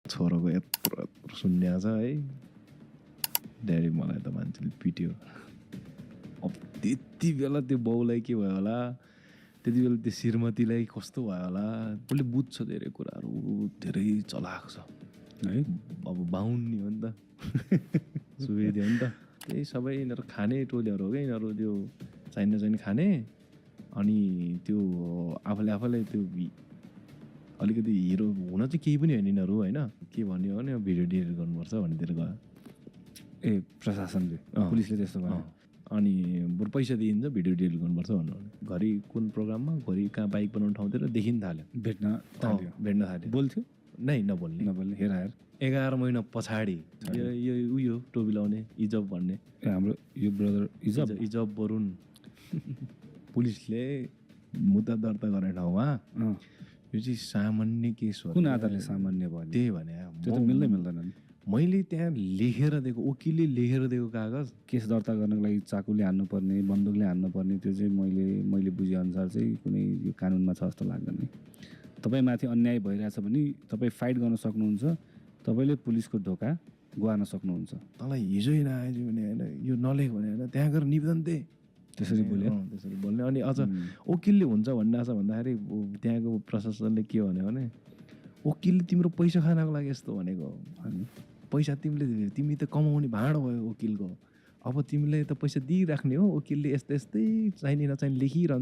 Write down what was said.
छोरोको यत्रो यत्रो सुन्ने छ है। ड्याडी मलाई त मान्छेले पिट्यो। अब त्यति बेला त्यो बाउलाई के भयो होला, त्यति बेला त्यो श्रीमतीलाई कस्तो भयो होला। उसले बुझ्छ धेरै कुराहरू, धेरै चलाक छ है। अब बाहुन नि हो नि त सुवेदी हो नि त। त्यही सबै यिनीहरू खाने टोलीहरू हो क्या यिनीहरू, त्यो चाहिने खाने। अनि त्यो आफूले त्यो अलिकति हिरो हुन चाहिँ केही पनि होइन यिनीहरू होइन। के भन्यो भने भिडियो डिलिट गर्नुपर्छ भनेतिर गयो। ए प्रशासनले, पुलिसले त्यस्तो भयो। अनि बरु पैसा दिइन्छ भिडियो डिलिट गर्नुपर्छ भन्नु भने घरि कुन प्रोग्राममा घरि कहाँ बाइक बनाउनु ठाउँतिर देखिन थाल्यो, भेट्न थाल्यो। बोल्थ्यो नै नबोल्ने हेर 11 महिना पछाडि यो उयो टोपी लाउने इजब भन्ने हाम्रो यो ब्रदर इजब बरुन पुलिसले मुद्दा दर्ता गर्ने ठाउँमा यो चाहिँ सामान्य केस हो। कुन आधारले सामान्य भयो? त्यही भने त्यो त मिल्दैन नि। मैले त्यहाँ लेखेर दिएको, वकिलले लेखेर दिएको कागज, केस दर्ता गर्नको लागि चाकुले हान्नुपर्ने, बन्दुकले हान्नुपर्ने, त्यो चाहिँ मैले बुझेअनुसार चाहिँ कुनै यो कानुनमा छ जस्तो लाग्दैन नि। तपाईँमाथि अन्याय भइरहेछ भने तपाईँ फाइट गर्न सक्नुहुन्छ, तपाईँले पुलिसको ढोका गुहार्न सक्नुहुन्छ। तँलाई हिजो नआएछ भने होइन, यो नलेख भने होइन, त्यहाँ गएर निवेदन दे, त्यसरी बोल्यो। त्यसरी बोल्ने। अनि अझ वकिलले हुन्छ भन्ने छ भन्दाखेरि त्यहाँको प्रशासनले के भन्यो भने वकिलले तिम्रो पैसा खानको लागि यस्तो भनेको हो। पैसा तिमी त कमाउने भाँडो भयो वकिलको, अब तिमीले त पैसा दिइराख्ने हो। वकिलले यस्तै चाहिने नचाहिने लेखिरहन्छ।